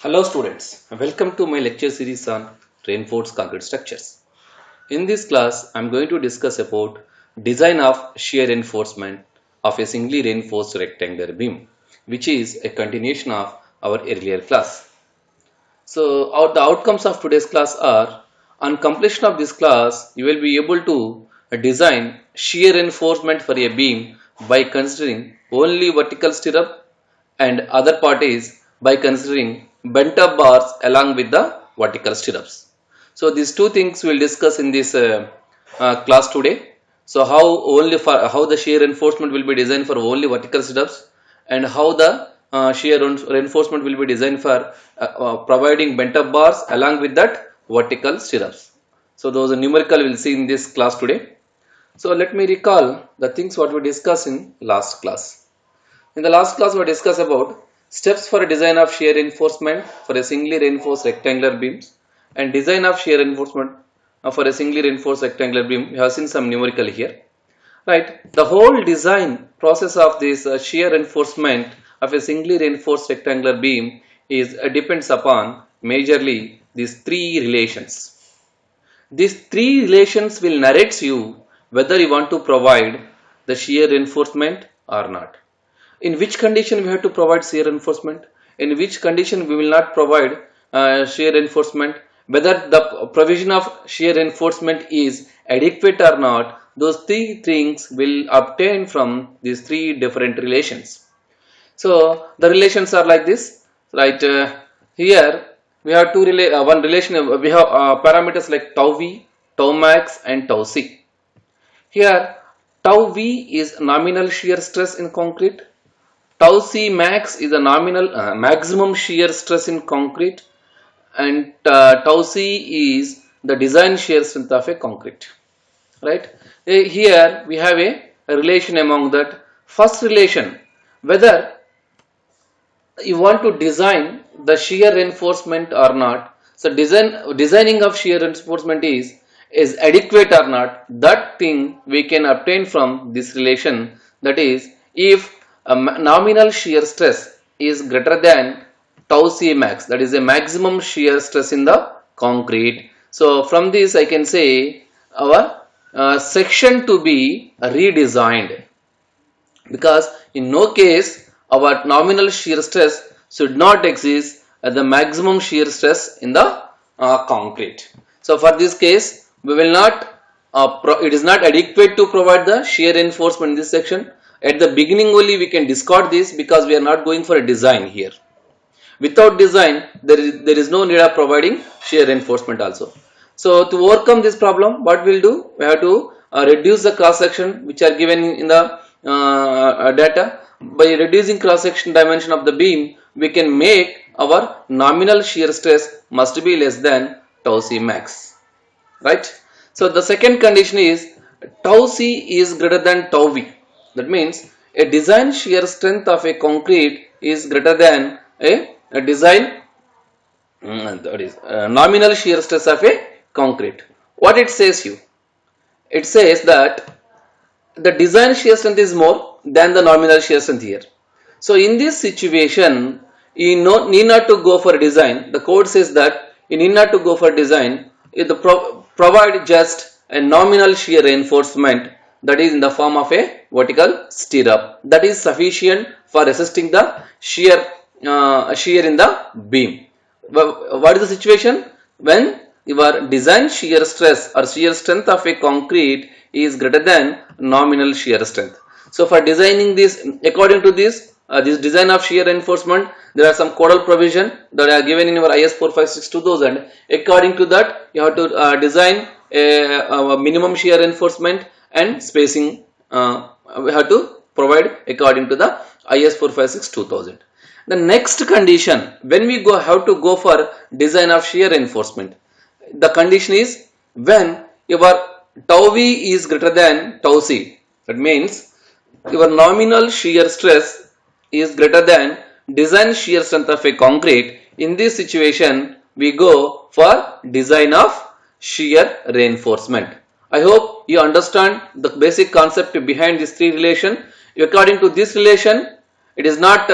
Hello students, welcome to my lecture series on reinforced concrete structures. In this class, I am going to discuss about design of shear reinforcement of a singly reinforced rectangular beam, which is a continuation of our earlier class. So the outcomes of today's class are, on completion of this class, you will be able to design shear reinforcement for a beam by considering only vertical stirrup, and other part is by considering bent up bars along with the vertical stirrups. So these two things we will discuss in this class today. So how the shear reinforcement will be designed for only vertical stirrups, and how the shear reinforcement will be designed for providing bent up bars along with that vertical stirrups. So those are numerical we will see in this class today. So let me recall the things what we discussed in last class. In the last class we discussed about steps for a design of shear reinforcement for a singly reinforced rectangular beams, and design of shear reinforcement for a singly reinforced rectangular beam. We have seen some numerical here. Right, the whole design process of this shear reinforcement of a singly reinforced rectangular beam is depends upon majorly these three relations. These three relations will narrate you whether you want to provide the shear reinforcement or not. In which condition we have to provide shear reinforcement, in which condition we will not provide shear reinforcement, whether the provision of shear reinforcement is adequate or not. Those three things will obtain from these three different relations. So the relations are like this, right? Here we have one relation. We have parameters like tau v, tau max, and tau c. Here tau v is nominal shear stress in concrete. Tau c max is the nominal maximum shear stress in concrete, and tau c is the design shear strength of a concrete. Right? Here we have a relation among that. First relation, whether you want to design the shear reinforcement or not. So designing of shear reinforcement is adequate or not. That thing we can obtain from this relation. That is, if nominal shear stress is greater than tau c max, that is a maximum shear stress in the concrete. So from this I can say our section to be redesigned, because in no case our nominal shear stress should not exceed the maximum shear stress in the concrete. So for this case we will not it is not adequate to provide the shear reinforcement in this section. At the beginning only we can discard this, because we are not going for a design here. Without design there is no need of providing shear reinforcement also. So to overcome this problem, what we'll do, we have to reduce the cross section which are given in the data. By reducing cross section dimension of the beam, we can make our nominal shear stress must be less than tau c max. Right? So the second condition is tau c is greater than tau v. That means a design shear strength of a concrete is greater than a design nominal shear stress of a concrete. What it says you? It says that the design shear strength is more than the nominal shear strength here. So in this situation, you need not to go for a design. The code says that you need not to go for design. Provide just a nominal shear reinforcement, that is in the form of a vertical stirrup. That is sufficient for resisting the shear in the beam. What is the situation? When your design shear stress or shear strength of a concrete is greater than nominal shear strength. So for designing this, according to this design of shear reinforcement, there are some codal provision that are given in your IS 456-2000. According to that, you have to design a minimum shear reinforcement and spacing. We have to provide according to the IS 456-2000. The next condition, when we have to go for design of shear reinforcement, the condition is when your tau v is greater than tau c. That means your nominal shear stress is greater than design shear strength of a concrete. In this situation, we go for design of shear reinforcement. I hope you understand the basic concept behind this three relation. According to this relation, it is not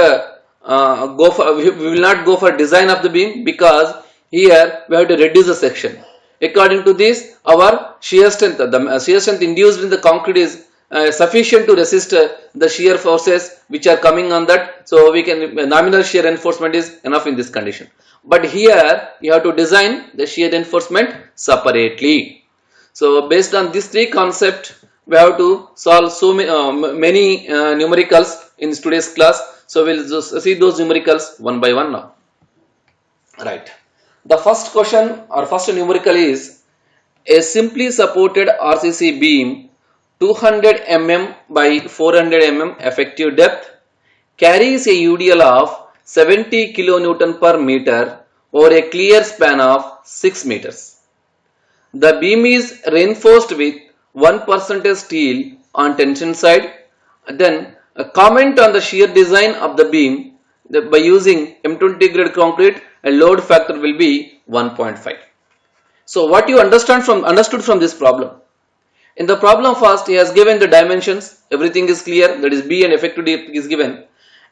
we will not go for design of the beam, because here we have to reduce the section. According to this, our shear strength, the shear strength induced in the concrete is sufficient to resist the shear forces which are coming on that. So we can, nominal shear reinforcement is enough in this condition. But here you have to design the shear reinforcement separately. So based on these three concepts, we have to solve so many numericals in today's class. So we'll just see those numericals one by one now. Right. The first question or first numerical is a simply supported RCC beam 200 mm by 400 mm effective depth carries a UDL of 70 kN per meter over a clear span of 6 meters. The beam is reinforced with 1% steel on tension side. Then a comment on the shear design of the beam by using M20 grade concrete, a load factor will be 1.5. So what you understood from this problem? In the problem first, he has given the dimensions, everything is clear, that is B and effective depth is given,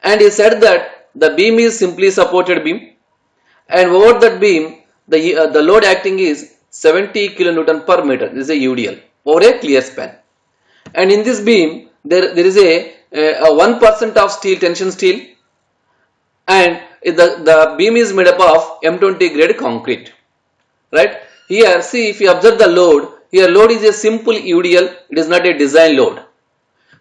and he said that the beam is simply supported beam, and over that beam the load acting is 70 kN per meter. This is a UDL over a clear span, and in this beam there is a 1% of steel, tension steel, and the beam is made up of M20 grade concrete. Right, here see, if you observe the load, here load is a simple UDL, it is not a design load.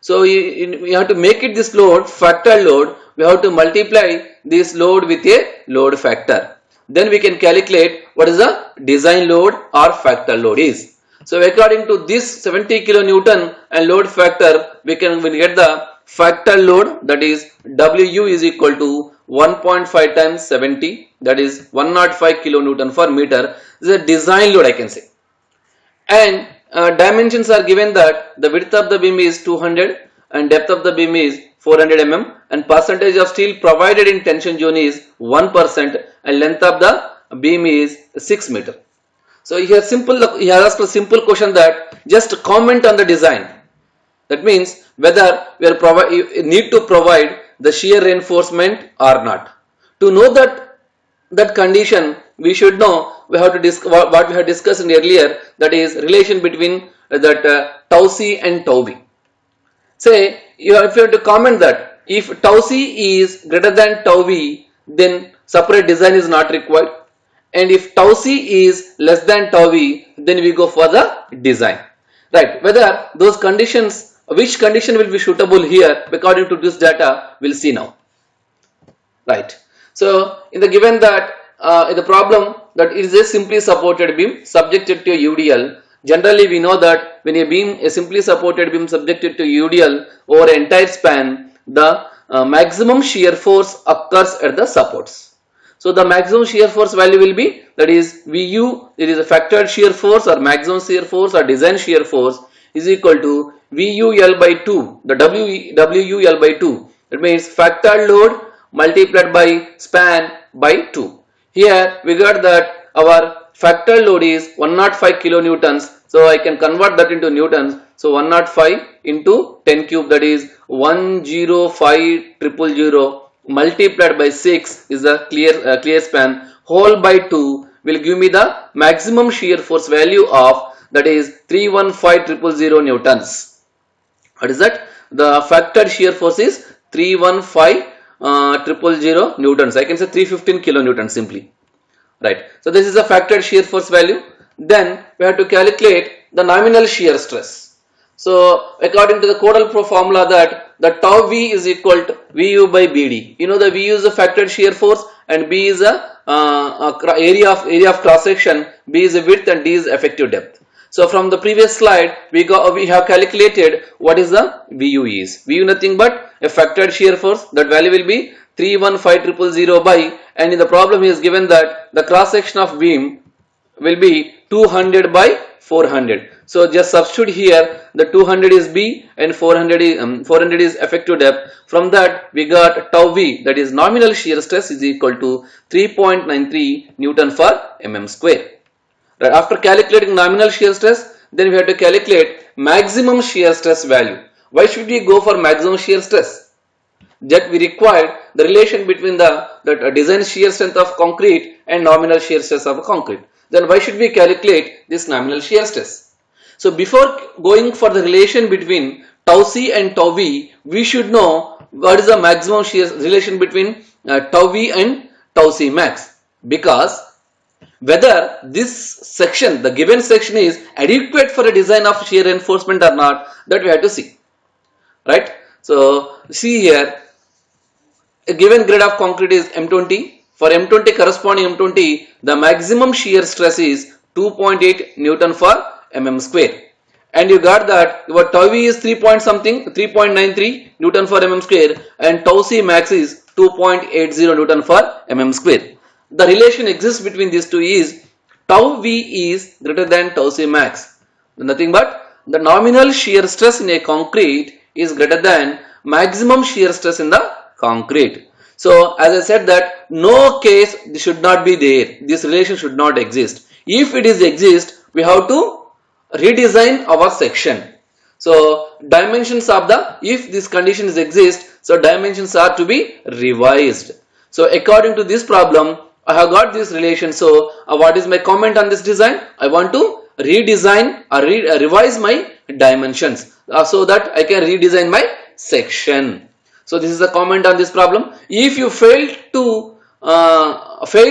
So we have to make it this load factor load, we have to multiply this load with a load factor. Then we can calculate what is the design load or factor load is. So according to this 70 kN and load factor, we can get the factor load, that is WU is equal to 1.5 times 70, that is 105 kN per meter. This is a design load, I can say. And dimensions are given that the width of the beam is 200 and depth of the beam is 400 mm, and percentage of steel provided in tension zone is 1%, and length of the beam is 6 meter. So here he has asked a simple question that just comment on the design. That means whether we are need to provide the shear reinforcement or not. To know that condition, we should know, we have to what we have discussed in earlier, that is relation between that tau c and tau b. Say if you have to comment that if tau c is greater than tau b, then separate design is not required, and if tau c is less than tau b, then we go for the design. Right, whether those conditions, which condition will be suitable here according to this data, we'll see now. Right, so in the given that in the problem that it is a simply supported beam subjected to a UDL. Generally we know that when a simply supported beam subjected to UDL over an entire span, the maximum shear force occurs at the supports. So the maximum shear force value will be, that is VU, it is a factored shear force or maximum shear force or design shear force, is equal to VUL by 2, the WUL by 2. That means factored load multiplied by span by 2. Here we got that our factor load is 105 kilonewtons. So I can convert that into newtons. So 105 into 10 cube, that is 105,000 multiplied by 6 is the clear span, whole by 2 will give me the maximum shear force value of, that is 315,000 newtons. What is that? The factored shear force is 315,000 newtons. I can say 315 kilonewtons simply. Right. So this is the factored shear force value. Then we have to calculate the nominal shear stress. So according to the Codal formula, that the tau V is equal to VU by BD. You know the VU is the factored shear force and B is a area of cross section, B is the width and D is effective depth. So from the previous slide we have calculated what is the VU is. VU nothing but a factored shear force, that value will be 315,000 by, and in the problem he is given that the cross section of beam will be 200 by 400. So just substitute here, the 200 is B and 400 is effective depth. From that we got tau V, that is nominal shear stress, is equal to 3.93 Newton per mm square. Right. After calculating nominal shear stress, then we have to calculate maximum shear stress value. Why should we go for maximum shear stress? that we required the relation between the design shear strength of concrete and nominal shear stress of concrete. Then why should we calculate this nominal shear stress? So before going for the relation between tau c and tau v, we should know what is the maximum shear relation between tau v and tau c max, because whether this section, the given section, is adequate for a design of shear reinforcement or not, that we have to see, right? So see here, a given grade of concrete is M20. For M20 corresponding M20, the maximum shear stress is 2.8 Newton for mm square. And you got that your tau v is 3.93 Newton for mm square and tau c max is 2.80 Newton for mm square. The relation exists between these two is tau v is greater than tau c max. Nothing but the nominal shear stress in a concrete is greater than maximum shear stress in the concrete. So as I said that no case this should not be there. This relation should not exist. If it is exist, we have to redesign our section. So dimensions of if this condition is exist, so dimensions are to be revised. So according to this problem, I have got this relation. So what is my comment on this design? I want to redesign or revise my dimensions so that I can redesign my section. So this is a comment on this problem. If you fail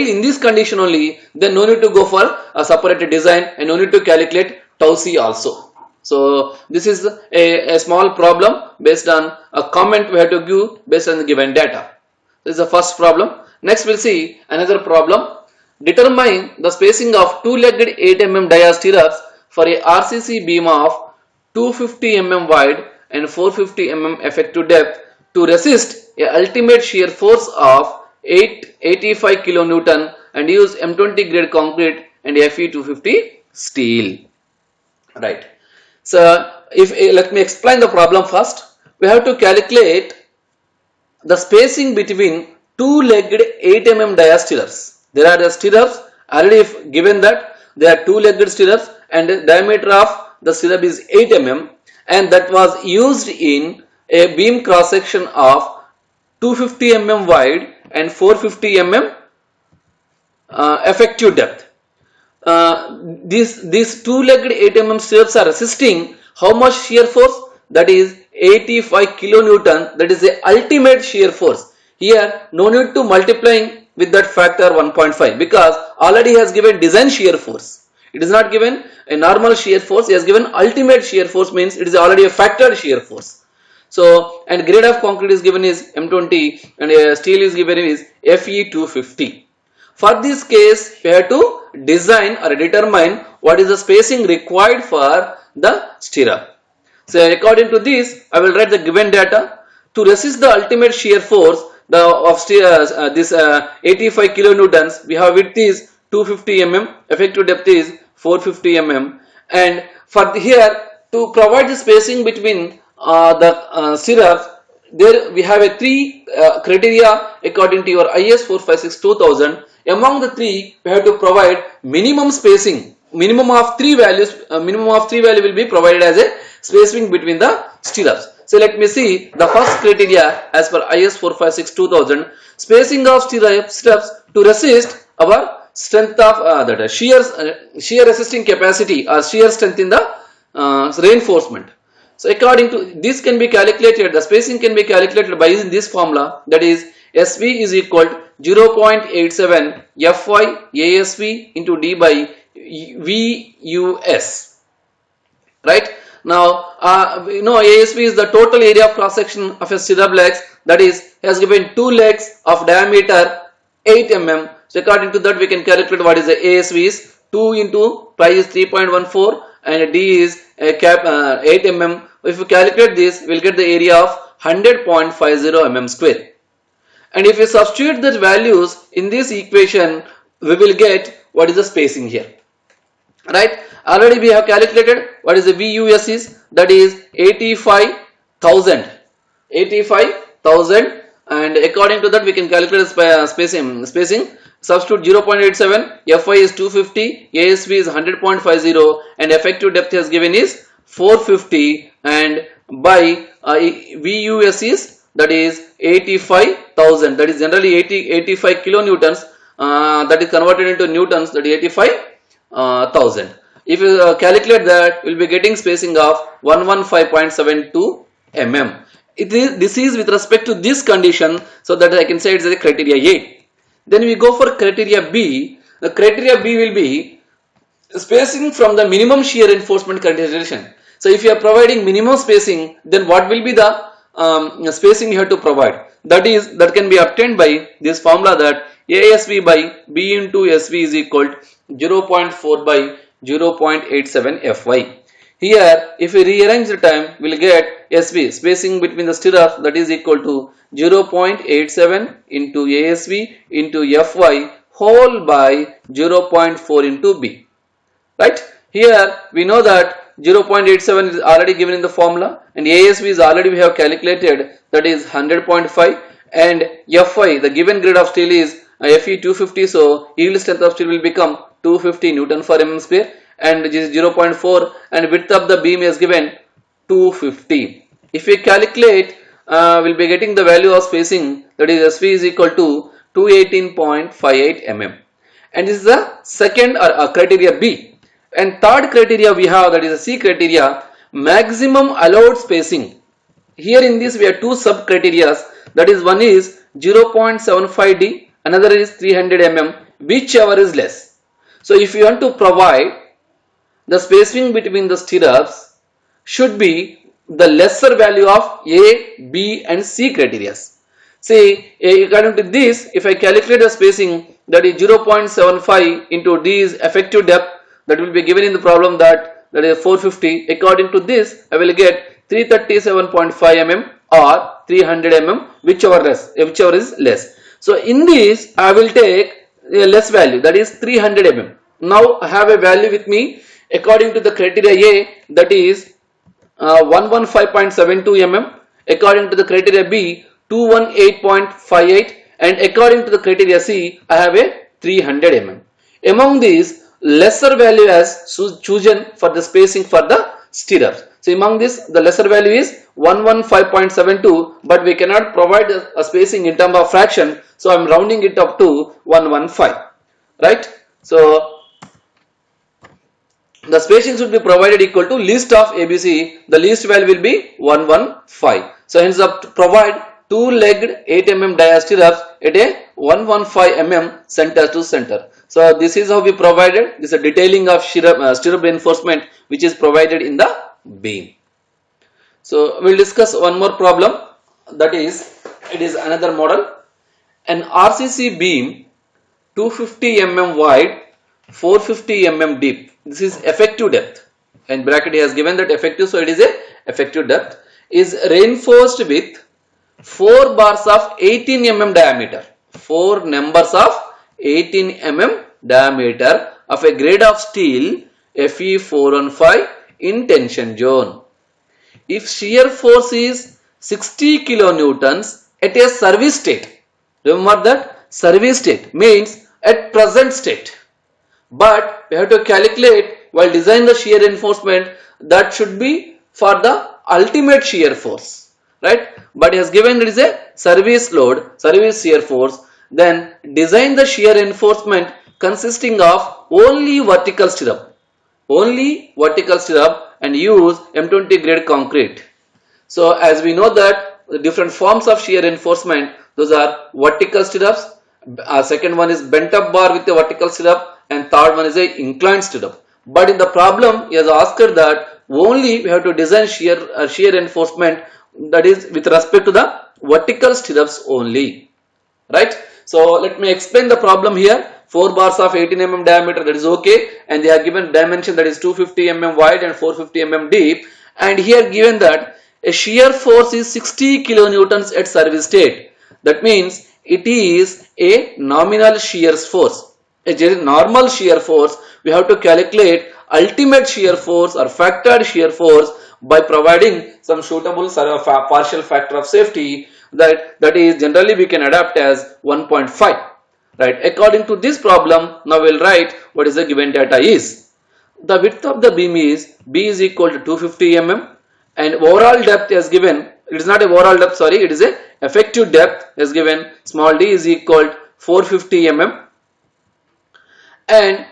in this condition only, then no need to go for a separated design and no need to calculate tau c also. So this is a small problem based on a comment we have to give based on the given data. This is the first problem. Next we'll see another problem. Determine the spacing of two-legged 8 mm dia stirrups for a RCC beam of 250 mm wide and 450 mm effective depth to resist a ultimate shear force of 85 kN and use M20 grade concrete and Fe250 steel. Right. So let me explain the problem first. We have to calculate the spacing between two-legged 8 mm dia stirrups. There are the stirrups already given that they are two-legged stirrups and the diameter of the stirrup is 8 mm and that was used in a beam cross section of 250 mm wide and 450 mm effective depth. These two-legged 8 mm stirrups are resisting how much shear force? That is 85 kilonewton. That is the ultimate shear force. Here no need to multiplying with that factor 1.5 because already has given design shear force. It is not given a normal shear force. He has given ultimate shear force, means it is already a factored shear force. So and grade of concrete is given is M20 and steel is given is Fe250. For this case, we have to design or determine what is the spacing required for the stirrup. So according to this, I will write the given data. To resist the ultimate shear force this 85 kilonewtons, we have width is 250 mm, effective depth is 450 mm, and for here to provide the spacing between the stirrups, there we have a three criteria according to your IS 456 2000. Among the three, we have to provide minimum spacing. Minimum of three value will be provided as a spacing between the stirrups. So let me see the first criteria as per IS 456 2000. Spacing of stirrups to resist our strength of that shear resisting capacity or shear strength in the reinforcement. So according to this can be calculated, the spacing can be calculated by using this formula, that is SV is equal to 0.87 Fy ASV into D by VUS. Right. Now we know ASV is the total area of cross section of a stirrup legs, that is has given two legs of diameter 8 mm. So according to that we can calculate what is the ASV is 2 into pi is 3.14 and D is a 8 mm. If we calculate this, we will get the area of 100.50 mm square. And if we substitute the values in this equation, we will get what is the spacing here. Right? Already we have calculated what is the VUS is, that is 85,000. 85,000, and according to that we can calculate spacing. Substitute 0.87, Fy is 250, ASV is 100.50 and effective depth has given is 450 and by VUS is that is 85,000, that is generally 85 kilonewtons, that is converted into newtons, that is 85,000. If you calculate that, we will be getting spacing of 115.72 mm. This is with respect to this condition, so that I can say it is a criteria A. Then we go for criteria B. The criteria B will be spacing from the minimum shear reinforcement consideration. So if you are providing minimum spacing, then what will be the spacing you have to provide? That can be obtained by this formula, that ASV by B into SV is equal to 0.4 by 0.87 Fy. Here, if we rearrange the time, we will get SV, spacing between the stirrups, that is equal to 0.87 into ASV into Fy whole by 0.4 into B. Right? Here, we know that 0.87 is already given in the formula, and ASV is already we have calculated, that is 100.5, and Fy, the given grade of steel is Fe 250, so yield strength of steel will become 250 Newton per mm square, and this is 0.4, and width of the beam is given 250. If we calculate, we will be getting the value of spacing, that is SV is equal to 218.58 mm. And this is the second criteria B. And third criteria we have, that is the C criteria, maximum allowed spacing. Here in this we have two sub criteria, that is one is 0.75 D, another is 300 mm, whichever is less. So if you want to provide, the spacing between the stirrups should be the lesser value of A, B and C criteria. See, according to this, if I calculate the spacing, that is 0.75 into D is effective depth, that will be given in the problem, that is 450. According to this, I will get 337.5 mm or 300 mm, whichever is less. So in this, I will take a less value, that is 300 mm. Now I have a value with me. According to the criteria A, that is 115.72 mm. According to the criteria B, 218.58, and according to the criteria C, I have a 300 mm. Among these, lesser value as chosen for the spacing for the stirrups. So among this, the lesser value is 115.72, but we cannot provide a spacing in terms of fraction, so I am rounding it up to 115. Right? So the spacing should be provided equal to least of ABC. The least value will be 115. So hence provide two-legged 8 mm dia stirrups at a 115 mm center to center. So this is how we provided. This is a detailing of stirrup reinforcement which is provided in the beam. So we will discuss one more problem, that is, it is another model. An RCC beam 250 mm wide, 450 mm deep. This is effective depth, and bracket he has given that effective, so it is a effective depth, is reinforced with 4 bars of 18 mm diameter, 4 numbers of 18 mm diameter of a grade of steel Fe415 in tension zone. If shear force is 60 kilonewtons at a service state, remember that service state means at present state, but we have to calculate while designing the shear reinforcement, that should be for the ultimate shear force, right? But he has given it is a service load, service shear force. Then design the shear reinforcement consisting of only vertical stirrup, and use M20 grade concrete. So as we know that the different forms of shear reinforcement, those are vertical stirrups, second one is bent up bar with a vertical stirrup, and third one is a inclined stirrup. But in the problem, he has asked that only we have to design shear reinforcement, that is with respect to the vertical stirrups only, right? So let me explain the problem here. 4 bars of 18 mm diameter, that is okay, and they are given dimension, that is 250 mm wide and 450 mm deep, and here given that a shear force is 60 kilonewtons at service state. That means it is a nominal shear force. A normal shear force, we have to calculate ultimate shear force or factored shear force by providing some suitable partial factor of safety, that is generally we can adapt as 1.5. Right? According to this problem, now we will write what is the given data is. The width of the beam is B is equal to 250 mm, and overall depth is given it is not a overall depth, sorry, it is a effective depth is given. Small d is equal to 450 mm, and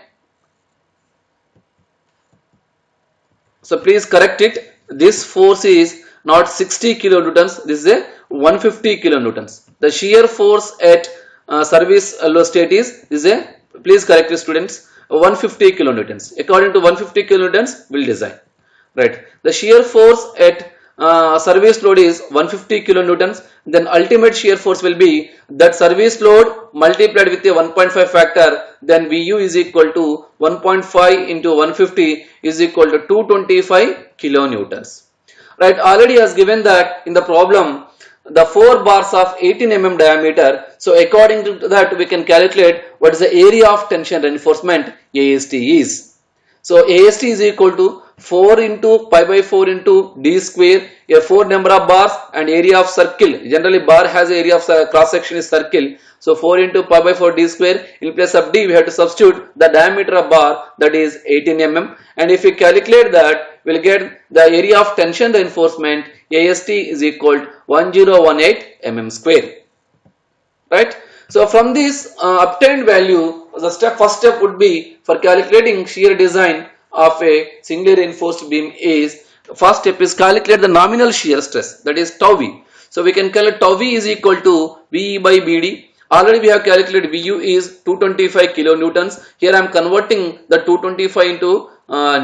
so please correct it. This force is not 60 kilonewtons. This is a 150 kilonewtons. The shear force at service low state is a, please correct it students, 150 kilonewtons. According to 150 kilonewtons, we'll design. Right. The shear force at service load is 150 kilonewtons. Then ultimate shear force will be that service load multiplied with a 1.5 factor. Then Vu is equal to 1.5 into 150 is equal to 225 kilonewtons. Right. Already has given that in the problem the 4 bars of 18 mm diameter. So according to that we can calculate what is the area of tension reinforcement AST is. So AST is equal to 4 into pi by 4 into d square, a 4 number of bars and area of circle. Generally bar has area of cross section is circle. So 4 into pi by 4 d square, in place of d we have to substitute the diameter of bar, that is 18 mm, and if we calculate that we will get the area of tension reinforcement AST is equal to 1018 mm square. Right. So from this obtained value, the first step would be for calculating shear design of a singly reinforced beam is, first step is calculate the nominal shear stress, that is tau v. So we can calculate tau v is equal to VE by BD. Already we have calculated Vu is 225 kilonewtons. Here I am converting the 225 into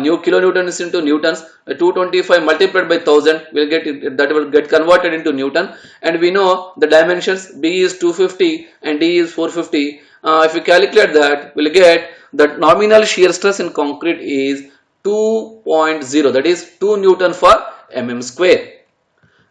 new kilonewtons into newtons. 225 multiplied by 1000 will get it, that will get converted into Newton, and we know the dimensions. B is 250 and D is 450. If we calculate that, we will get that nominal shear stress in concrete is 2.0, that is 2 Newton for mm square.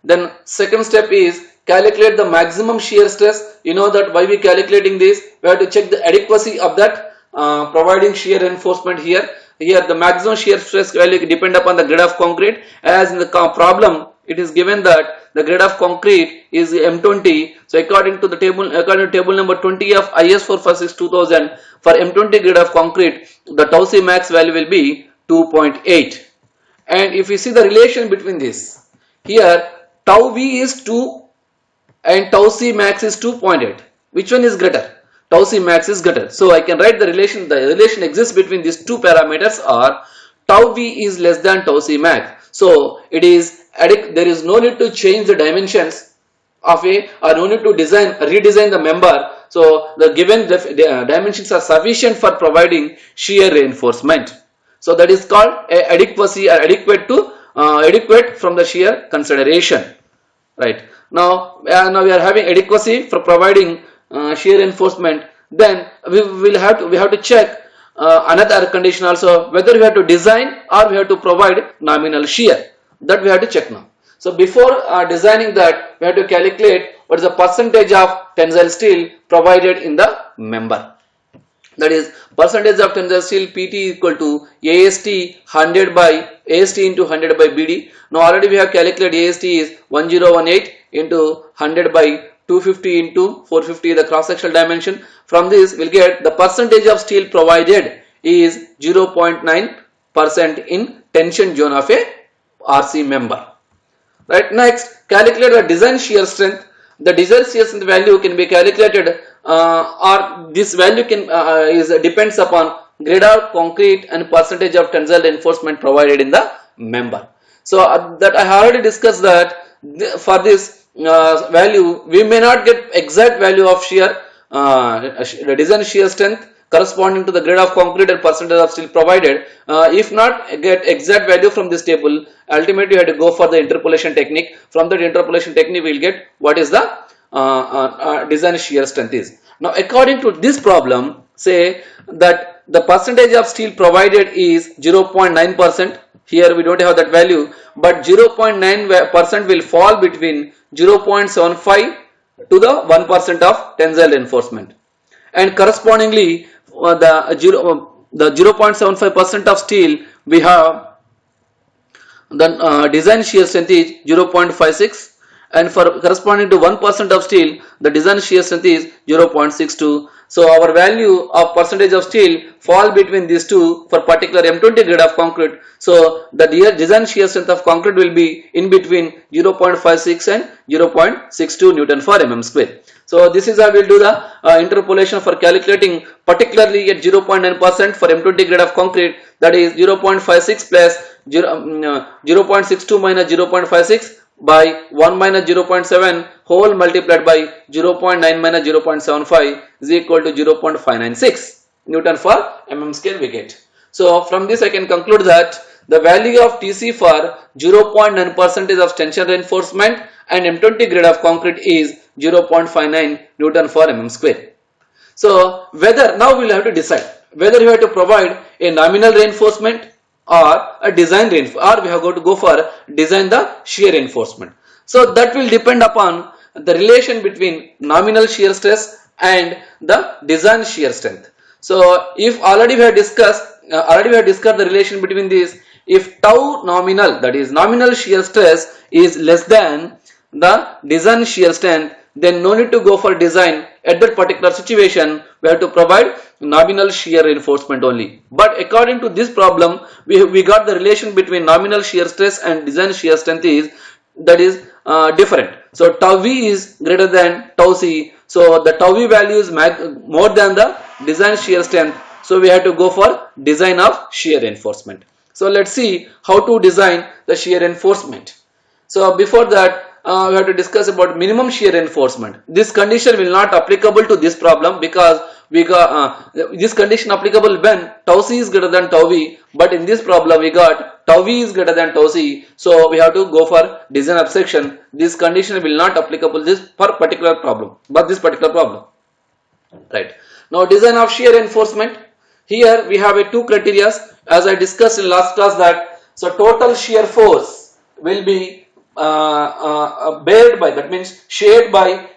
Then second step is calculate the maximum shear stress. You know that why we calculating this, we have to check the adequacy of that providing shear reinforcement here. Here the maximum shear stress value depend upon the grade of concrete, as in the problem it is given that the grade of concrete is M20. So according to table number 20 of IS 446 2000, for M20 grade of concrete the tau c max value will be 2.8. And if you see the relation between this, here tau v is 2 and tau c max is 2.8. Which one is greater? Tau c max is greater. So I can write the relation exists between these two parameters are tau v is less than tau c max. So it is there is no need to change the dimensions of or no need to redesign the member. So the given dimensions are sufficient for providing shear reinforcement. So that is called adequacy, or adequate from the shear consideration. Right. Now we are having adequacy for providing shear reinforcement. Then we have to check another condition also, whether we have to design or we have to provide nominal shear. That we have to check now. So before designing that, we have to calculate what is the percentage of tensile steel provided in the member. That is percentage of tensile steel PT equal to AST 100 by AST into 100 by BD. Now already we have calculated AST is 1018 into 100 by 250 into 450, the cross sectional dimension. From this we will get the percentage of steel provided is 0.9% in tension zone of a RC member. Right. Next, calculate the design shear strength. The design shear strength value can be calculated, or this value can depends upon grade of concrete and percentage of tensile reinforcement provided in the member. So that I have already discussed that for this value we may not get exact value of shear, the design shear strength corresponding to the grade of concrete and percentage of steel provided. If not get exact value from this table, ultimately you have to go for the interpolation technique. From that interpolation technique we will get what is the design shear strength is. Now according to this problem, say that the percentage of steel provided is 0.9%. Here we don't have that value, but 0.9% will fall between 0.75 to the 1% of tensile reinforcement, and correspondingly the 0.75% of steel we have the design shear strength is 0.56, and for corresponding to 1% of steel, the design shear strength is 0.62. So our value of percentage of steel fall between these two for particular M20 grade of concrete. So the design shear strength of concrete will be in between 0.56 and 0.62 Newton for mm square. So this is how we will do the interpolation for calculating particularly at 0.9% for M20 grade of concrete, that is 0.56 plus 0.62 minus 0.56 by 1 minus 0.7 whole multiplied by 0.9 minus 0.75 is equal to 0.596 Newton for mm square we get. So from this I can conclude that the value of TC for 0.9% of tension reinforcement and M20 grade of concrete is 0.59 Newton for mm square. So whether now we will have to decide whether we have to provide a nominal reinforcement or a design reinforcement, or we have got to go for design the shear reinforcement. So that will depend upon the relation between nominal shear stress and the design shear strength. So if already we have discussed the relation between these. If tau nominal, that is nominal shear stress, is less than the design shear strength, then no need to go for design. At that particular situation, we have to provide nominal shear reinforcement only. But according to this problem, we got the relation between nominal shear stress and design shear strength is different. So tau v is greater than tau c. So the tau v value is more than the design shear strength. So we have to go for design of shear reinforcement. So let's see how to design the shear reinforcement. So before that, we have to discuss about minimum shear reinforcement. This condition will not applicable to this problem because we got this condition applicable when tau c is greater than tau v, but in this problem we got tau v is greater than tau c. So we have to go for design abstraction. This condition will not applicable this for particular problem, but this particular problem. Right. Now design of shear reinforcement. Here we have a two criteria as I discussed in last class that so total shear force will be bared by, that means shared by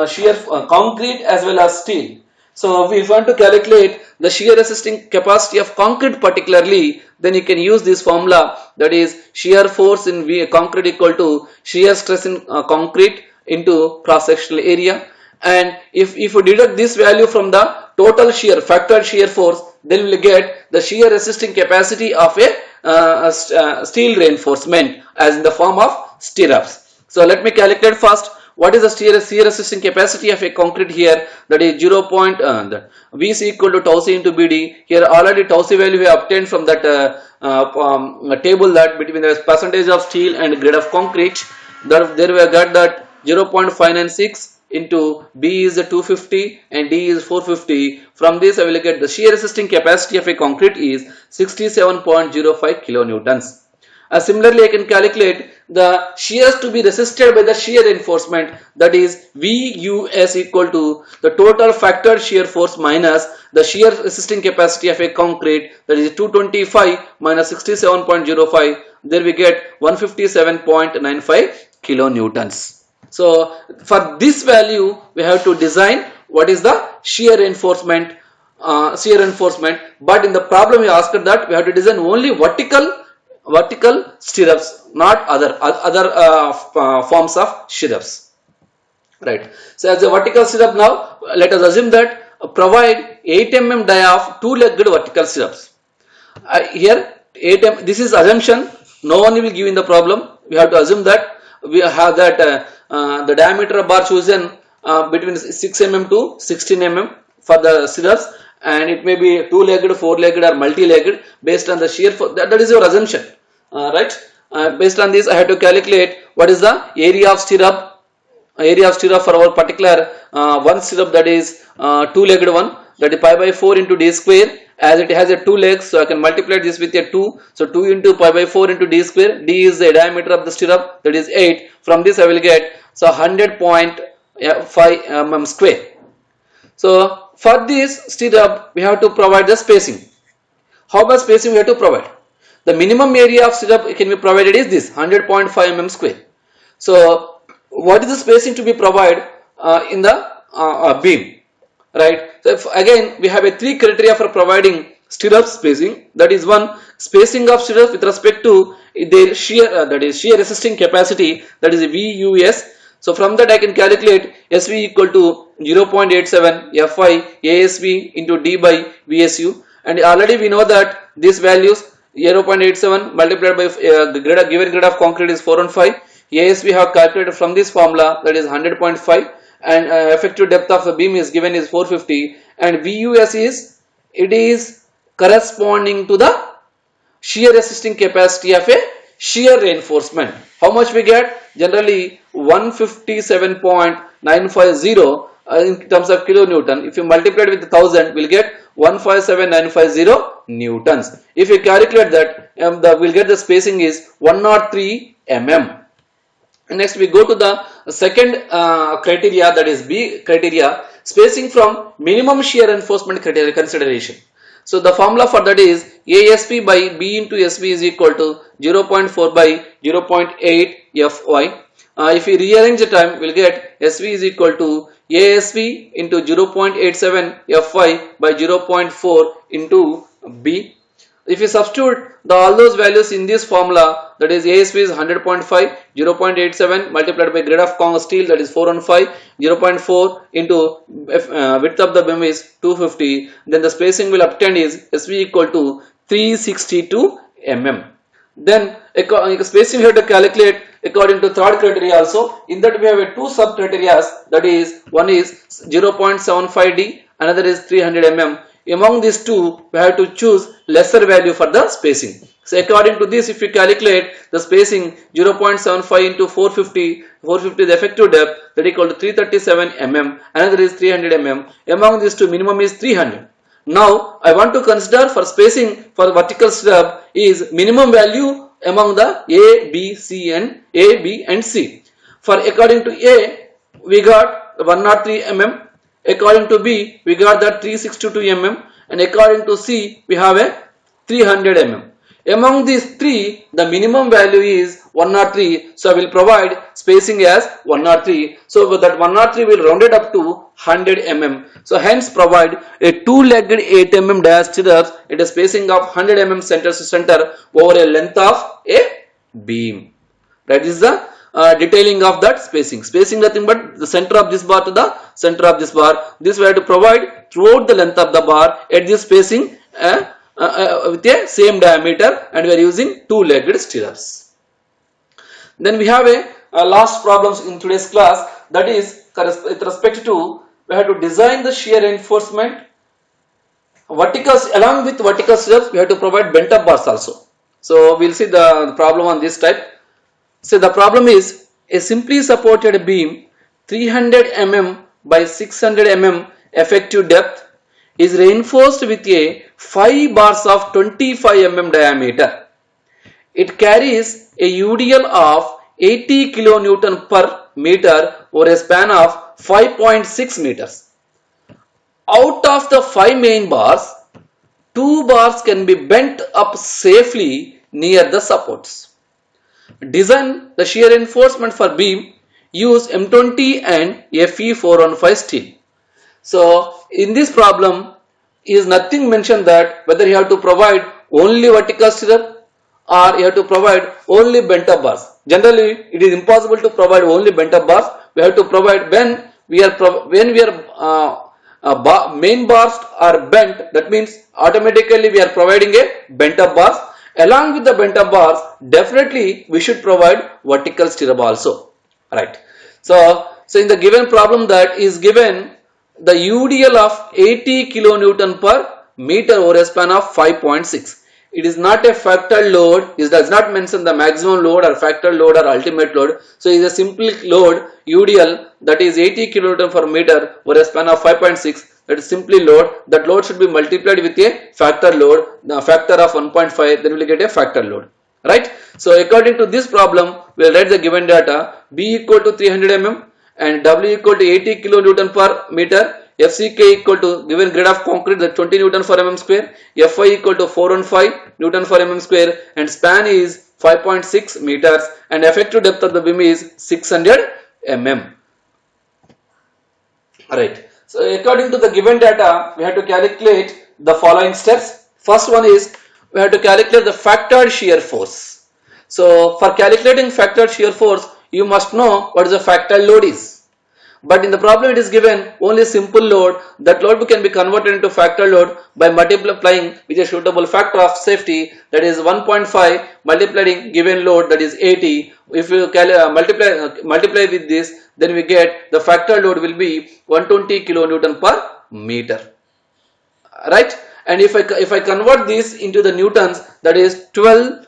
shear concrete as well as steel. So if we want to calculate the shear resisting capacity of concrete particularly, then you can use this formula, that is shear force in concrete equal to shear stress in concrete into cross sectional area. And if you deduct this value from the total shear factored shear force, then we will get the shear resisting capacity of a steel reinforcement as in the form of stirrups. So let me calculate first what is the shear resisting capacity of a concrete here, that is 0. V is equal to tau c into BD. Here already tau c value we have obtained from that table, that between the percentage of steel and grade of concrete, there we have got that 0.596 into B is 250 and D is 450. From this I will get the shear resisting capacity of a concrete is 67.05 kilonewtons. Similarly I can calculate the shears to be resisted by the shear reinforcement, that is VUS equal to the total factored shear force minus the shear resisting capacity of a concrete, that is 225 minus 67.05. There we get 157.95 kilonewtons. So for this value we have to design what is the shear reinforcement, but in the problem we asked that we have to design only vertical stirrups, not other forms of stirrups. Right. So as a vertical stirrup, now let us assume that provide 8 mm die of two-legged vertical stirrups. Here 8 mm, this is assumption, no one will give in the problem. We have to assume that we have that the diameter of bar chosen between 6 mm to 16 mm for the stirrups, and it may be two-legged, four-legged or multi-legged based on the shear force. That is your assumption, right? Based on this I have to calculate what is the area of stirrup for our particular one stirrup, that is two-legged one, that is pi by 4 into d square. As it has a two legs, so I can multiply this with a 2. So 2 into pi by 4 into d square. D is the diameter of the stirrup, that is 8. From this I will get 100.5 mm square. So for this stirrup we have to provide the spacing. How much spacing we have to provide? The minimum area of stirrup can be provided is this 100.5 mm square. So what is the spacing to be provided in the beam? Right. So if again we have a three criteria for providing stirrup spacing, that is one spacing of stirrups with respect to their shear, that is shear resisting capacity, that is VUS. So from that I can calculate SV equal to 0.87 Fi ASV into D by VSU, and already we know that these values 0.87 multiplied by given grade of concrete is 415. ASV have calculated from this formula, that is 100.5, and effective depth of the beam is given is 450, and VUS is corresponding to the shear resisting capacity of a shear reinforcement. How much we get? Generally 157.950 in terms of kilonewton. If you multiply it with 1000, we'll get 157.950 newtons. If you calculate that, we'll get the spacing is 103 mm. Next we go to the second criteria, that is B criteria, spacing from minimum shear reinforcement criteria consideration. So the formula for that is ASP by B into SV is equal to 0.4 by 0.8 Fy. If we rearrange the time, we'll get SV is equal to ASV into 0.87 Fy by 0.4 into B. If you substitute all those values in this formula, that is ASV is 100.5, 0.87 multiplied by grade of steel, that is 415, 0.4 into width of the beam is 250, then the spacing will obtain is SV equal to 362 mm. Then spacing we have to calculate according to third criteria also. In that we have two sub criteria, that is one is 0.75D, another is 300 mm. Among these two, we have to choose lesser value for the spacing. So according to this, if you calculate the spacing 0.75 into 450 is effective depth, that equal to 337 mm, another is 300 mm. Among these two, minimum is 300. Now I want to consider for spacing for vertical stirrup is minimum value among the A, B, and C. For according to A, we got 103 mm. According to B, we got that 362 mm, and according to C, we have a 300 mm. Among these three, the minimum value is 103, so I will provide spacing as 103. So that 103 will round it up to 100 mm. So hence provide a two-legged 8 mm diameter stirrups at a spacing of 100 mm center to center over a length of a beam. That is the detailing of that spacing. Spacing nothing but the center of this bar to the center of this bar. This we have to provide throughout the length of the bar at this spacing with a same diameter, and we are using two-legged stirrups. Then we have a last problems in today's class, that is with respect to we have to design the shear reinforcement along with vertical stirrups. We have to provide bent up bars also. So we'll see the problem on this type. So the problem is a simply supported beam 300 mm by 600 mm effective depth is reinforced with a 5 bars of 25 mm diameter. It carries a UDL of 80 kilonewton per meter over a span of 5.6 meters. Out of the 5 main bars, 2 bars can be bent up safely near the supports. Design the shear reinforcement for beam, use M20 and Fe415 steel. So in this problem is nothing mentioned that whether you have to provide only vertical stirrup or you have to provide only bent up bars. Generally it is impossible to provide only bent up bars. We have to provide when main bars are bent, that means automatically we are providing a bent up bars. Along with the bent up bars, definitely we should provide vertical stirrup also. Right. So in the given problem that is given the UDL of 80 kilonewton per meter over a span of 5.6. It is not a factored load. It does not mention the maximum load or factored load or ultimate load. So it is a simple load UDL, that is 80 kilonewton per meter over a span of 5.6. That is simply load. That load should be multiplied with a factor load, the factor of 1.5, then we will get a factor load. Right. So according to this problem, we will write the given data: B equal to 300 mm and W equal to 80 kilonewton per meter. FCK equal to given grade of concrete, that 20 Newton per mm square. Fy equal to 415 Newton per mm square, and span is 5.6 meters, and effective depth of the beam is 600 mm. Alright. So according to the given data, we have to calculate the following steps. First one is we have to calculate the factored shear force. So for calculating factored shear force, you must know what is the factored load is. But in the problem it is given only simple load. That load can be converted into factor load by multiplying with a suitable factor of safety, that is 1.5 multiplying given load, that is 80. If you multiply with this, then we get the factor load will be 120 kilonewton per meter, right? And if I convert this into the newtons, that is 12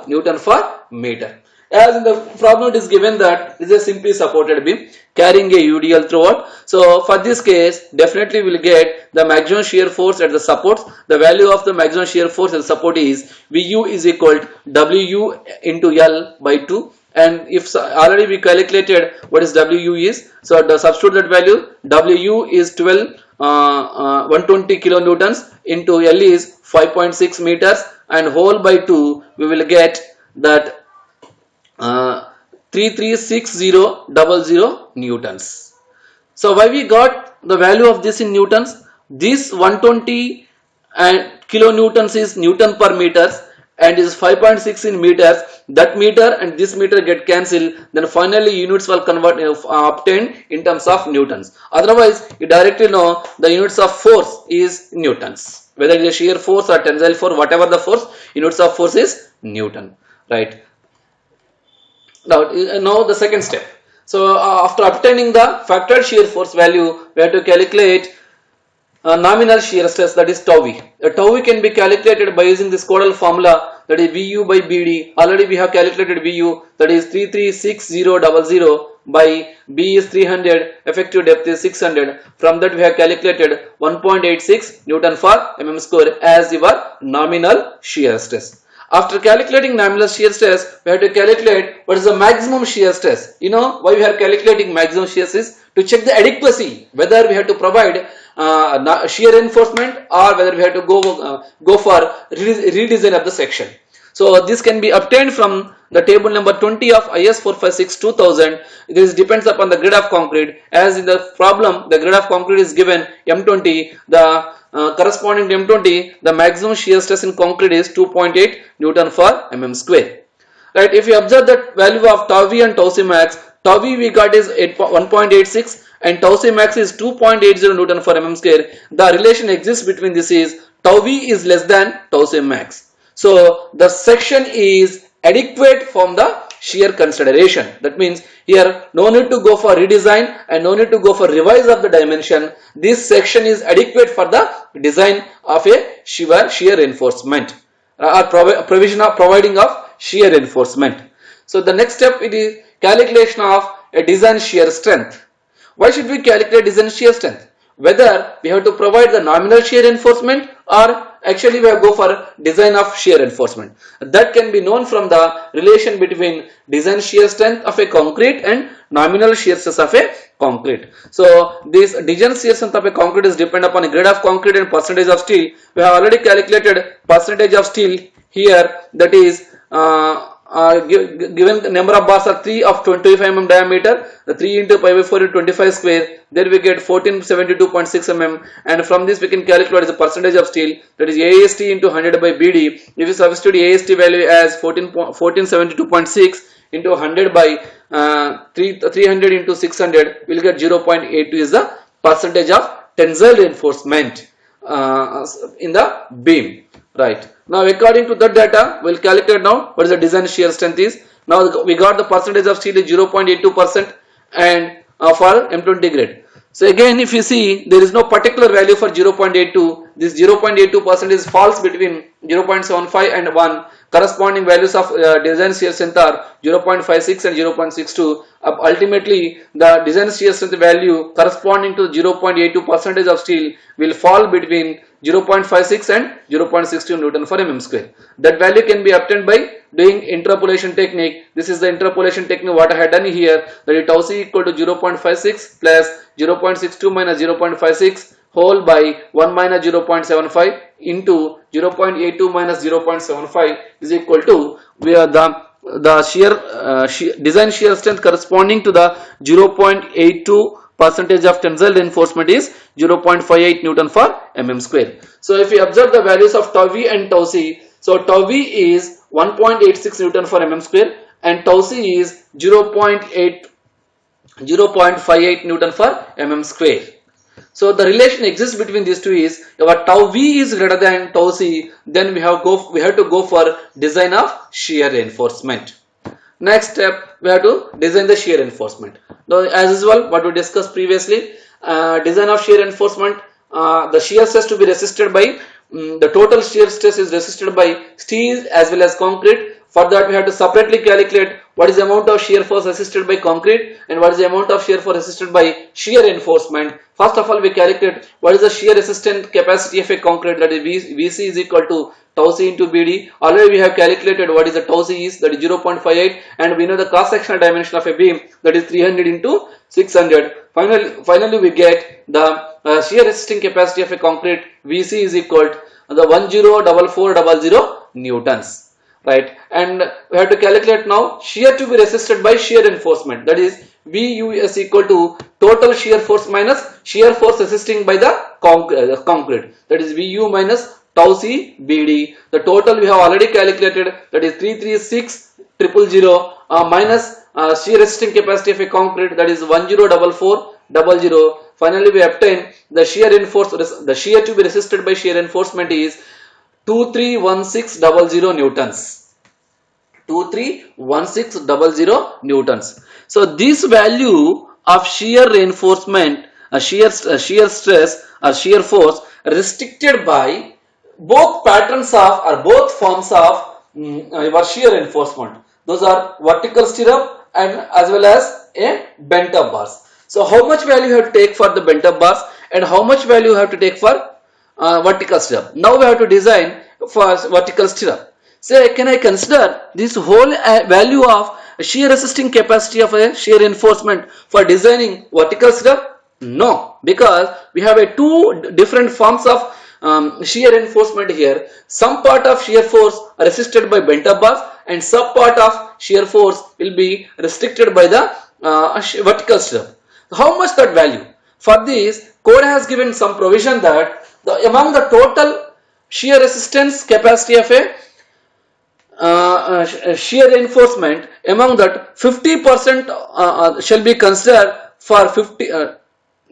Newton per meter. As in the problem it is given that this is a simply supported beam carrying a UDL throughout. So for this case, definitely we will get the maximum shear force at the supports. The value of the maximum shear force at the support is VU is equal to WU into L by 2. And if already we calculated what is WU is, so the substitute that value, WU is 120 kilonewtons into L is 5.6 meters, and whole by 2 we will get that 336000 newtons. So why we got the value of this in newtons? This 120 and kilonewtons is Newton per meters and is 5.6 in meters. That meter and this meter get cancelled. Then finally units will convert obtained in terms of newtons. Otherwise you directly know the units of force is newtons. Whether it is shear force or tensile force, whatever the force, units of force is Newton, right? Now the second step. So after obtaining the factored shear force value, we have to calculate nominal shear stress, that is tau v. Tau v can be calculated by using this codal formula, that is VU by BD. Already we have calculated VU, that is 336000 by B is 300, effective depth is 600. From that we have calculated 1.86 Newton per mm square as your nominal shear stress. After calculating nominal shear stress, we have to calculate what is the maximum shear stress. You know why we are calculating maximum shear stress? To check the adequacy, whether we have to provide shear reinforcement or whether we have to go for redesign of the section. So this can be obtained from the table number 20 of IS 456-2000. This depends upon the grade of concrete. As in the problem, the grade of concrete is given M20. The corresponding to M20, the maximum shear stress in concrete is 2.8 Newton per mm square. Right? If you observe that value of tau v and tau c max, tau v we got is 1.86 and tau c max is 2.80 Newton per mm square. The relation exists between this is tau v is less than tau c max. So the section is adequate from the shear consideration. That means here no need to go for redesign and no need to go for revise of the dimension. This section is adequate for the design of a shear reinforcement or providing of shear reinforcement. So the next step it is calculation of a design shear strength. Why should we calculate design shear strength? Whether we have to provide the nominal shear reinforcement or actually we have to go for design of shear reinforcement. That can be known from the relation between design shear strength of a concrete and nominal shear stress of a concrete. So this design shear strength of a concrete is dependent upon a grade of concrete and percentage of steel. We have already calculated percentage of steel here, that is given the number of bars are 3 of 25 mm diameter, the 3 into pi by 4 is 25 square, then we get 1472.6 mm, and from this we can calculate the percentage of steel, that is AST into 100 by BD. If you substitute AST value as 1472.6 into 100 by 300 into 600, we will get 0.82 is the percentage of tensile reinforcement in the beam. Right. Now according to that data, we will calculate now what is the design shear strength is. Now we got the percentage of steel is 0.82% and for M20 grade. So again if you see, there is no particular value for 0.82. This 0.82% is false between 0.75 and 1. Corresponding values of design shear strength are 0.56 and 0.62. Ultimately the design shear strength value corresponding to 0.82% of steel will fall between 0.56 and 0.62 Newton per mm square. That value can be obtained by doing interpolation technique. This is the interpolation technique what I had done here, that is tau c equal to 0.56 plus 0.62 minus 0.56 whole by 1 minus 0.75 into 0.82 minus 0.75 is equal to where the shear design shear strength corresponding to the 0.82% percentage of tensile reinforcement is 0.58 Newton for mm square. So if we observe the values of tau v and tau c, so tau v is 1.86 Newton for mm square and tau c is 0.58 Newton for mm square. So the relation exists between these two is, if our tau v is greater than tau c, then we have to go for design of shear reinforcement. Next step, we have to design the shear reinforcement. Now, as usual, what we discussed previously, design of shear reinforcement, the shear stress to be resisted by, the total shear stress is resisted by steel as well as concrete. For that, we have to separately calculate what is the amount of shear force resisted by concrete and what is the amount of shear force resisted by shear reinforcement. First of all, we calculate what is the shear resistant capacity of a concrete, that is Vc is equal to tau c into Bd. Already we have calculated what is the tau c is, that is 0.58, and we know the cross sectional dimension of a beam, that is 300 into 600. Finally we get the shear resisting capacity of a concrete, Vc is equal to the 104400 newtons. Right, and we have to calculate now shear to be resisted by shear reinforcement, that is Vu is equal to total shear force minus shear force resisting by the concrete, that is Vu minus tau c Bd. The total we have already calculated, that is 336,000 minus shear resisting capacity of a concrete, that is 104400. Finally we obtain the shear to be resisted by shear reinforcement is 231600 newtons. 231600 newtons. So this value of shear reinforcement, shear stress or shear force restricted by both patterns of or both forms of your shear reinforcement. Those are vertical stirrup and as well as a bent up bars. So how much value you have to take for the bent up bars and how much value you have to take for vertical stirrup. Now we have to design for vertical stirrup. Say, can I consider this whole value of shear resisting capacity of a shear reinforcement for designing vertical stirrup? No, because we have two different forms of shear reinforcement here. Some part of shear force are resisted by bent up bars and some part of shear force will be restricted by the vertical stirrup. How much that value? For this, code has given some provision that among the total shear resistance capacity of a shear reinforcement, among that 50% shall be considered for 50.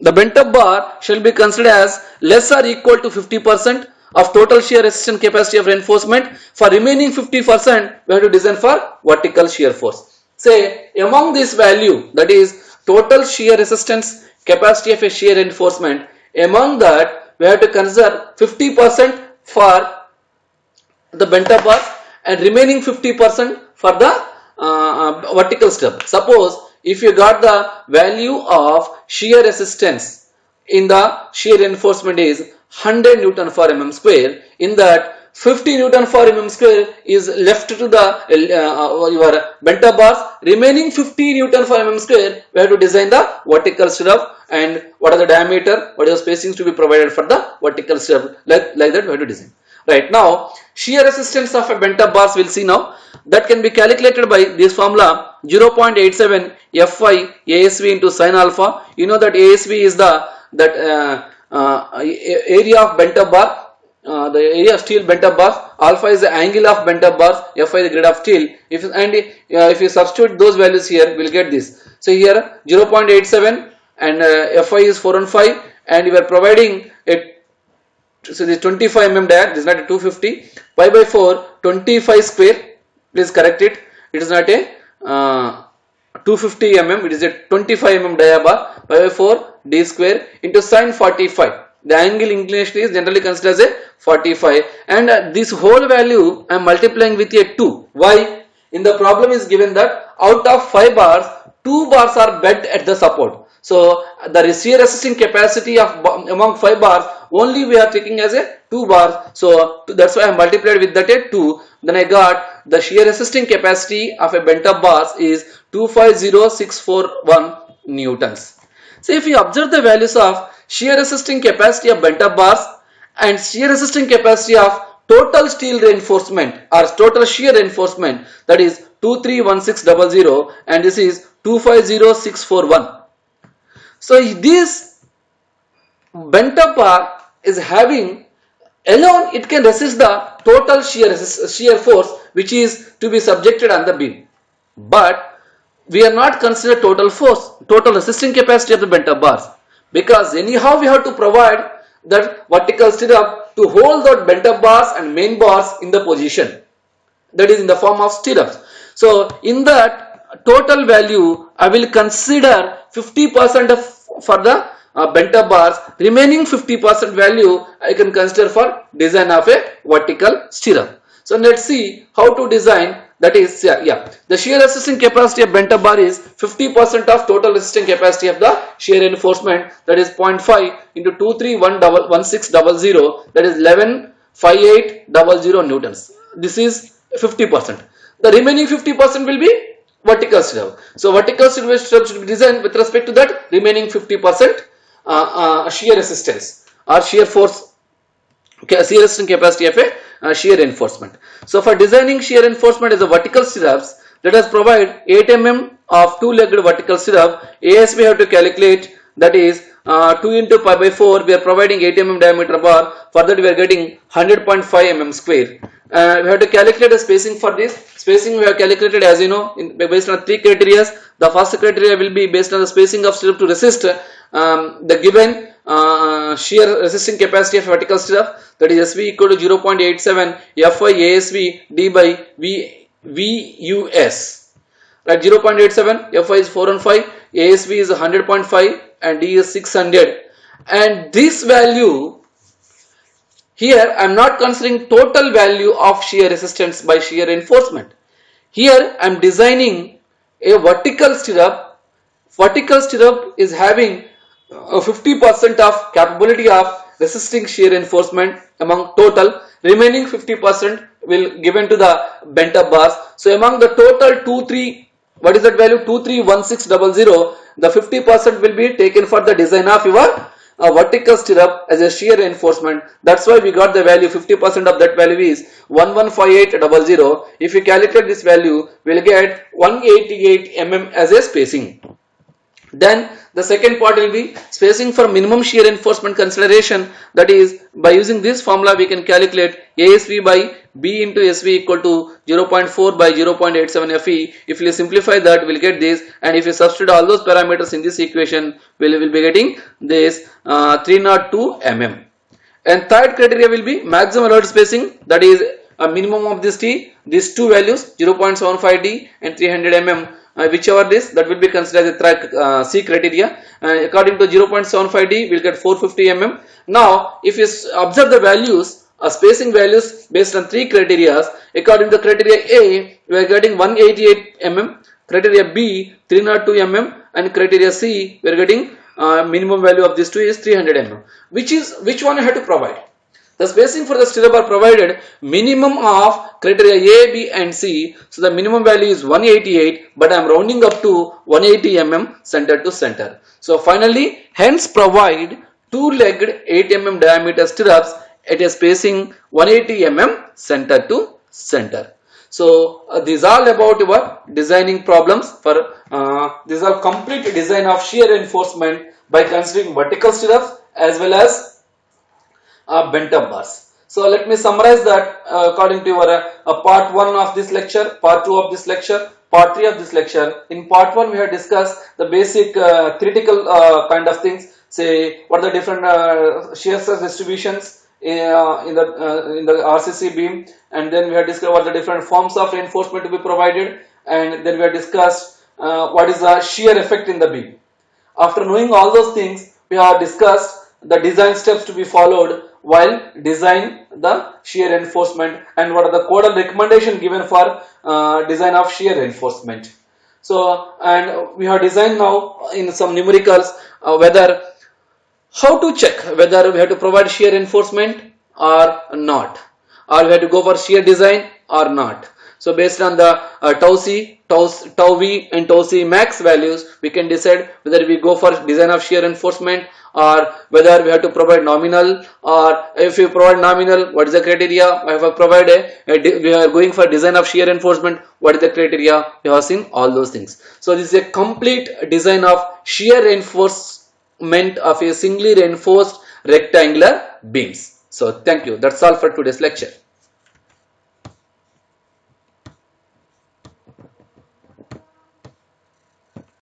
The bent up bar shall be considered as less or equal to 50% of total shear resistance capacity of reinforcement. For remaining 50%, we have to design for vertical shear force. Say, among this value, that is total shear resistance capacity of a shear reinforcement, among that we have to consider 50% for the bent up bar and remaining 50% for the vertical stirrup. Suppose if you got the value of shear resistance in the shear reinforcement is 100 Newton for mm square, in that 50 Newton for mm square is left to the your bent up bars, remaining 50 Newton for mm square we have to design the vertical stirrup and what are the diameter, what are the spacings to be provided for the vertical stirrup, like that we have to design. Right, now shear resistance of a bent up bars we'll see now, that can be calculated by this formula 0.87 Fy ASV into sin alpha. You know that ASV is the area of bent up bar, the area of steel bent up bars, alpha is the angle of bent up bars, Fy is the grade of steel. If you substitute those values here, we'll get this. So here 0.87 and Fy is 415 and you are providing a, so this 25 mm diameter, this is not a 250, pi by 4, 25 square, please correct it, it is not a 250 mm, it is a 25 mm diameter, pi by 4 d square into sin 45. The angle inclination is generally considered as a 45 and this whole value I am multiplying with a 2. Why? In the problem is given that out of 5 bars, 2 bars are bent at the support. So the shear resisting capacity of among 5 bars only we are taking as a 2 bars. So that's why I multiplied with that a 2. Then I got the shear resisting capacity of a bent up bars is 250641 newtons. So if you observe the values of shear resisting capacity of bent up bars and shear resisting capacity of total steel reinforcement or total shear reinforcement, that is 231600 and this is 250641. So this bent up bar is having alone, it can resist the total shear force which is to be subjected on the beam, but we are not consider total force, total resisting capacity of the bent up bars, because anyhow we have to provide that vertical stirrup to hold the bent up bars and main bars in the position, that is in the form of stirrups. So in that total value I will consider 50% of for the bent up bars, remaining 50% value I can consider for design of a vertical stirrup. So let's see how to design, that is the shear resisting capacity of bent up bar is 50% of total resisting capacity of the shear reinforcement, that is 0.5 into 2311600, that is 115800 newtons. This is 50%. The remaining 50% will be vertical stirrup. So vertical stirrup should be designed with respect to that remaining 50% shear resistance or shear force, shear resisting capacity of a shear reinforcement. So for designing shear reinforcement as a vertical stirrups, let us provide 8 mm of two-legged vertical stirrup. AS we have to calculate, that is 2 into pi by 4. We are providing 8 mm diameter bar. For that we are getting 100.5 mm square. We have to calculate the spacing for this. Spacing we have calculated, as you know, based on 3 criteria. The first criteria will be based on the spacing of stirrup to resist the given shear resisting capacity of vertical stirrup, that is SV equal to 0.87 Fy ASV d by VUS. Right, 0.87, Fy is 415, ASV is 100.5 and D is 600. And this value here I am not considering total value of shear resistance by shear reinforcement. Here I am designing a vertical stirrup. Vertical stirrup is having 50% of capability of resisting shear reinforcement among total. Remaining 50% will given to the bent up bars. So among the total 23, what is that value? 231600. The 50% will be taken for the design of your vertical stirrup as a shear reinforcement. That's why we got the value. 50% of that value is 115800. If you calculate this value, we will get 188 mm as a spacing. Then the second part will be spacing for minimum shear reinforcement consideration. That is, by using this formula we can calculate ASV by B into SV equal to 0.4 by 0.87 Fe. If you simplify that, we'll get this, and if you substitute all those parameters in this equation, we will be getting this 302 mm. And third criteria will be maximum allowed spacing, that is a minimum of this T, these two values 0.75 D and 300 mm. Whichever this, that will be considered as a C criteria. According to 0.75 D, we will get 450 mm. Now, if you observe the values, spacing values based on 3 criteria. According to criteria A, we are getting 188 mm. Criteria B, 302 mm, and criteria C, we are getting minimum value of these two is 300 mm. Which one you have to provide? The spacing for the stirrup are provided minimum of criteria A, B and C. So the minimum value is 188, but I am rounding up to 180 mm center to center. So finally, hence provide two-legged 8 mm diameter stirrups at a spacing 180 mm center to center. So these are all about your designing problems for these are complete design of shear reinforcement by considering vertical stirrups as well as bent up bars. So let me summarize that according to your part 1 of this lecture, part 2 of this lecture, part 3 of this lecture. In part 1 we have discussed the basic theoretical kind of things, say what are the different shear stress distributions in the RCC beam, and then we have discussed what the different forms of reinforcement to be provided, and then we have discussed what is the shear effect in the beam. After knowing all those things, we have discussed the design steps to be followed while design the shear reinforcement and what are the codal recommendation given for design of shear reinforcement. So, and we have designed now in some numericals whether how to check whether we have to provide shear reinforcement or not, or we have to go for shear design or not. So based on the tau C, tau V and tau C max values, we can decide whether we go for design of shear reinforcement or whether we have to provide nominal, or if we provide nominal, what is the criteria? If I provide we are going for design of shear reinforcement, what is the criteria? We have seen all those things. So this is a complete design of shear reinforced meant of a singly reinforced rectangular beams. So thank you. That's all for today's lecture.